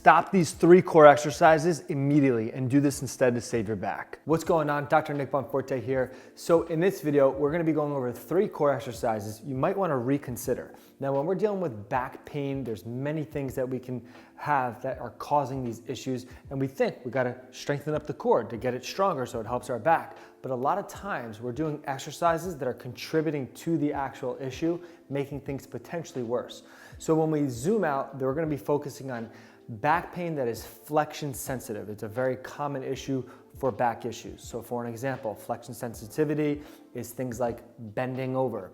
Stop these 3 core exercises immediately and do this instead to save your back. What's going on? Dr. Nick Bonforte here. So in this video, we're gonna be going over 3 core exercises you might wanna reconsider. Now, when we're dealing with back pain, there's many things that we can have that are causing these issues, and we think we gotta strengthen up the core to get it stronger so it helps our back. But a lot of times we're doing exercises that are contributing to the actual issue, making things potentially worse. So when we zoom out, we're gonna be focusing on back pain that is flexion sensitive. It's a very common issue for back issues. So for an example, flexion sensitivity is things like bending over,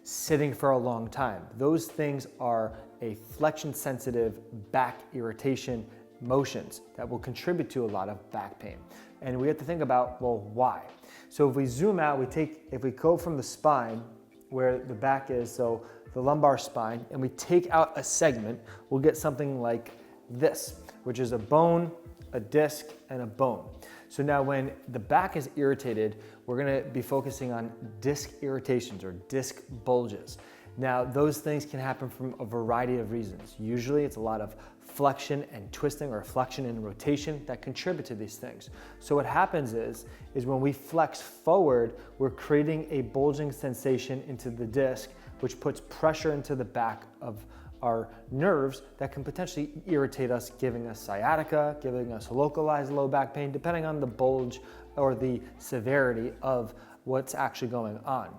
sitting for a long time. Those things are a flexion sensitive back irritation motions that will contribute to a lot of back pain. And we have to think about, well, why? So if we zoom out, if we go from the spine where the back is, so the lumbar spine, and we take out a segment, we'll get something like this, which is a bone, a disc, and a bone. So now when the back is irritated, we're gonna be focusing on disc irritations or disc bulges. Now, those things can happen from a variety of reasons. Usually it's a lot of flexion and twisting, or flexion and rotation, that contribute to these things. So what happens is when we flex forward, we're creating a bulging sensation into the disc, which puts pressure into the back of our nerves that can potentially irritate us, giving us sciatica, giving us localized low back pain, depending on the bulge or the severity of what's actually going on.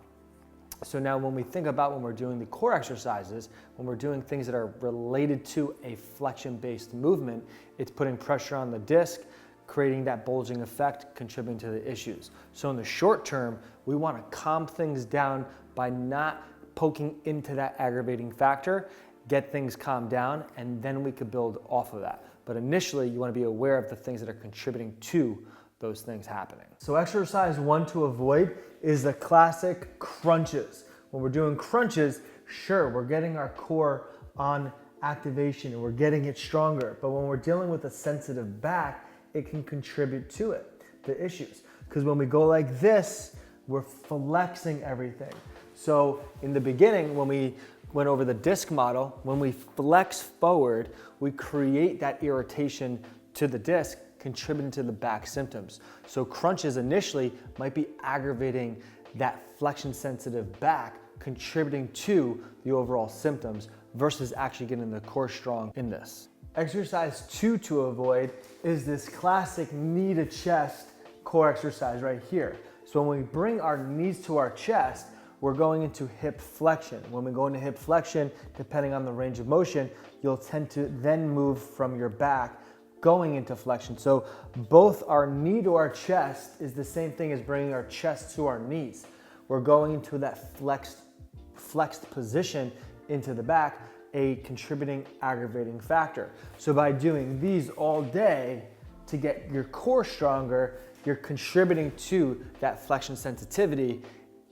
So now when we think about when we're doing the core exercises, when we're doing things that are related to a flexion-based movement, it's putting pressure on the disc, creating that bulging effect, contributing to the issues. So in the short term, we want to calm things down by not poking into that aggravating factor, get things calmed down, and then we could build off of that. But initially, you want to be aware of the things that are contributing to those things happening. So exercise 1 to avoid is the classic crunches. When we're doing crunches, sure, we're getting our core on activation and we're getting it stronger. But when we're dealing with a sensitive back, it can contribute to it, the issues. Because when we go like this, we're flexing everything. So in the beginning, when we went over the disc model, when we flex forward, we create that irritation to the disc, contributing to the back symptoms. So crunches initially might be aggravating that flexion sensitive back, contributing to the overall symptoms versus actually getting the core strong in this. Exercise 2 to avoid is this classic knee to chest core exercise right here. So when we bring our knees to our chest, we're going into hip flexion. When we go into hip flexion, depending on the range of motion, you'll tend to then move from your back going into flexion. So both our knee to our chest is the same thing as bringing our chest to our knees. We're going into that flexed position into the back, a contributing aggravating factor. So by doing these all day to get your core stronger, you're contributing to that flexion sensitivity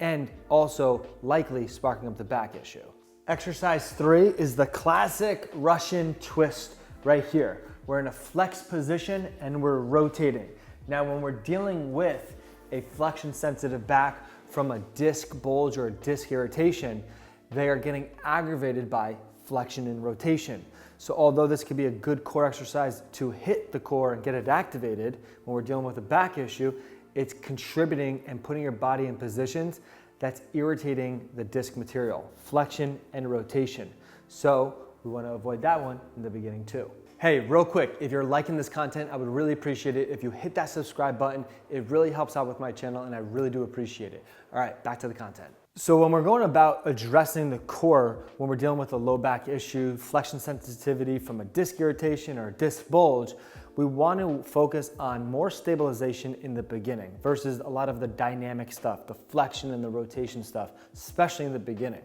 and also likely sparking up the back issue. Exercise 3 is the classic Russian twist right here. We're in a flex position and we're rotating. Now, when we're dealing with a flexion sensitive back from a disc bulge or a disc irritation, they are getting aggravated by flexion and rotation. So although this could be a good core exercise to hit the core and get it activated when we're dealing with a back issue, it's contributing and putting your body in positions that's irritating the disc material, flexion and rotation. So we want to avoid that one in the beginning too. Hey, real quick, if you're liking this content, I would really appreciate it if you hit that subscribe button. It really helps out with my channel and I really do appreciate it. All right, back to the content. So when we're going about addressing the core, when we're dealing with a low back issue, flexion sensitivity from a disc irritation or a disc bulge, we want to focus on more stabilization in the beginning versus a lot of the dynamic stuff, the flexion and the rotation stuff, especially in the beginning.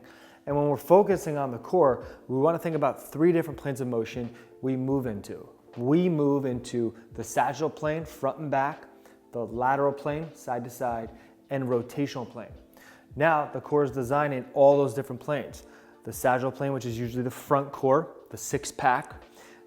And when we're focusing on the core, we want to think about 3 different planes of motion we move into. We move into the sagittal plane, front and back, the lateral plane, side to side, and rotational plane. Now, the core is designed in all those different planes. The sagittal plane, which is usually the front core, the 6-pack,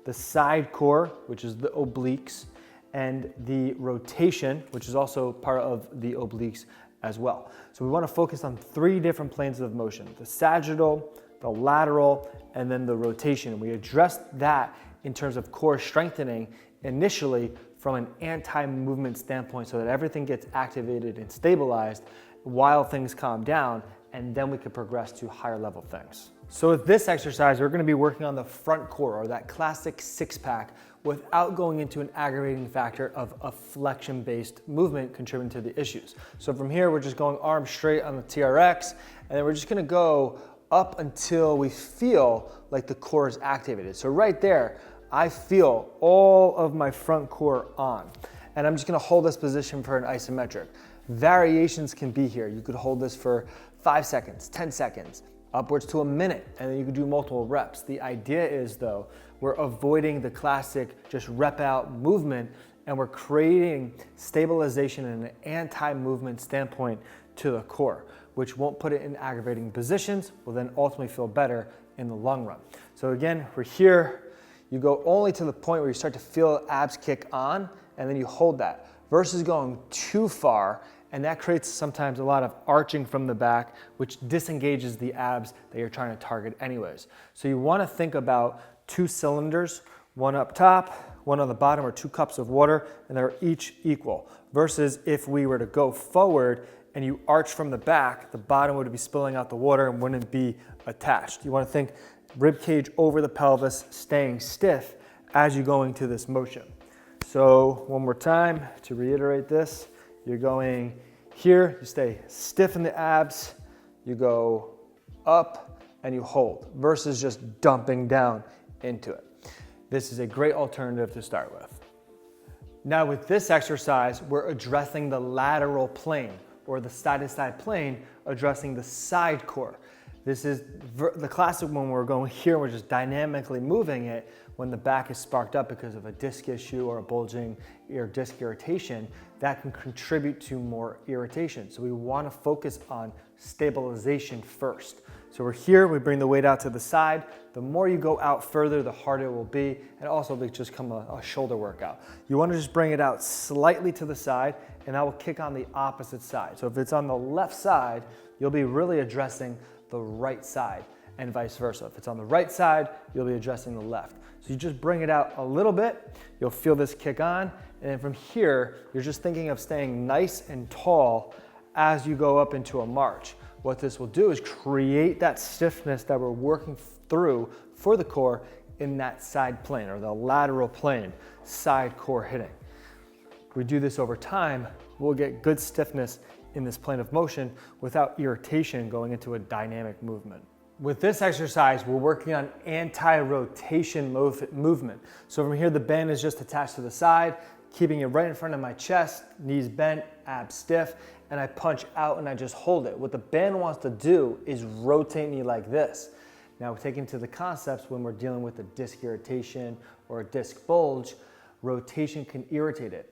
the side core, which is the obliques, and the rotation, which is also part of the obliques as well. So we want to focus on 3 different planes of motion, the sagittal, the lateral, and then the rotation. We address that in terms of core strengthening initially from an anti-movement standpoint so that everything gets activated and stabilized while things calm down, and then we could progress to higher level things. So with this exercise, we're gonna be working on the front core, or that classic six-pack, without going into an aggravating factor of a flexion-based movement contributing to the issues. So from here, we're just going arms straight on the TRX, and then we're just gonna go up until we feel like the core is activated. So right there, I feel all of my front core on, and I'm just gonna hold this position for an isometric. Variations can be here. You could hold this for 5 seconds, 10 seconds, upwards to a minute, and then you can do multiple reps. The idea is though, we're avoiding the classic just rep out movement, and we're creating stabilization in an anti-movement standpoint to the core, which won't put it in aggravating positions, will then ultimately feel better in the long run. So again, we're here, you go only to the point where you start to feel abs kick on, and then you hold that, versus going too far, and that creates sometimes a lot of arching from the back, which disengages the abs that you're trying to target anyways. So you wanna think about 2 cylinders, one up top, one on the bottom, or 2 cups of water, and they're each equal. Versus if we were to go forward and you arch from the back, the bottom would be spilling out the water and wouldn't be attached. You wanna think rib cage over the pelvis, staying stiff as you go into this motion. So one more time to reiterate this, you're going here, you stay stiff in the abs, you go up and you hold, versus just dumping down into it. This is a great alternative to start with. Now with this exercise, we're addressing the lateral plane, or the side-to-side plane, addressing the side core. This is the classic one where we're going here, we're just dynamically moving it when the back is sparked up because of a disc issue or a bulging or disc irritation. That can contribute to more irritation. So we want to focus on stabilization first. So we're here, we bring the weight out to the side. The more you go out further, the harder it will be, and also it just become a shoulder workout. You want to just bring it out slightly to the side, and that will kick on the opposite side. So if it's on the left side, you'll be really addressing the right side, and vice versa. If it's on the right side, you'll be addressing the left. So you just bring it out a little bit, you'll feel this kick on, and then from here, you're just thinking of staying nice and tall as you go up into a march. What this will do is create that stiffness that we're working through for the core in that side plane, or the lateral plane, side core hitting. We do this over time, we'll get good stiffness in this plane of motion without irritation going into a dynamic movement. With this exercise, we're working on anti-rotation movement. So from here, the band is just attached to the side, keeping it right in front of my chest, knees bent, abs stiff, and I punch out and I just hold it. What the band wants to do is rotate me like this. Now, taking to the concepts when we're dealing with a disc irritation or a disc bulge, rotation can irritate it.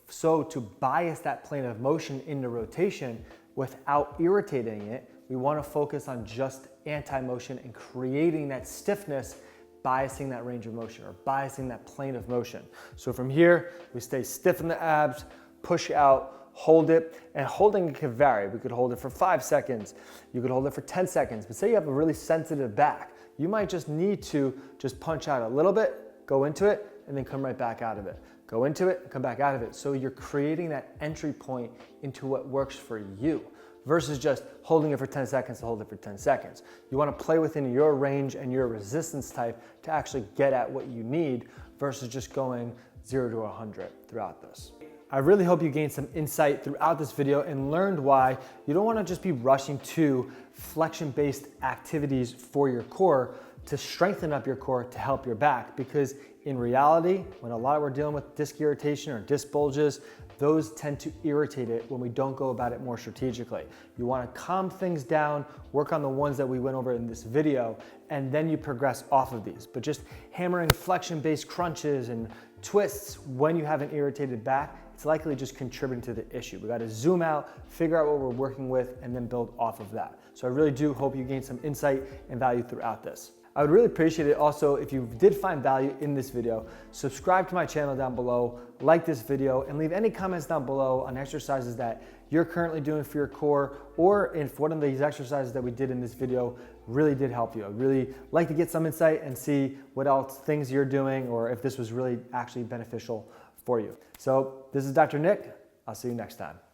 So to bias that plane of motion into rotation without irritating it, we want to focus on just anti-motion and creating that stiffness, biasing that range of motion, or biasing that plane of motion. So from here, we stay stiff in the abs, push out, hold it, and holding it can vary. We could hold it for 5 seconds, you could hold it for 10 seconds, but say you have a really sensitive back, you might just need to just punch out a little bit, go into it, and then come right back out of it. Go into it, come back out of it. So you're creating that entry point into what works for you, versus just holding it for 10 seconds to hold it for 10 seconds. You want to play within your range and your resistance type to actually get at what you need, versus just going 0 to 100 throughout this. I really hope you gained some insight throughout this video and learned why you don't want to just be rushing to flexion-based activities for your core to strengthen up your core to help your back, because in reality, when we're dealing with disc irritation or disc bulges, those tend to irritate it when we don't go about it more strategically. You want to calm things down, work on the ones that we went over in this video, and then you progress off of these. But just hammering flexion-based crunches and twists when you have an irritated back, it's likely just contributing to the issue. We got to zoom out, figure out what we're working with, and then build off of that. So I really do hope you gained some insight and value throughout this. I would really appreciate it also if you did find value in this video. Subscribe to my channel down below, like this video, and leave any comments down below on exercises that you're currently doing for your core, or if one of these exercises that we did in this video really did help you. I'd really like to get some insight and see what else things you're doing, or if this was really actually beneficial for you. So this is Dr. Nick. I'll see you next time.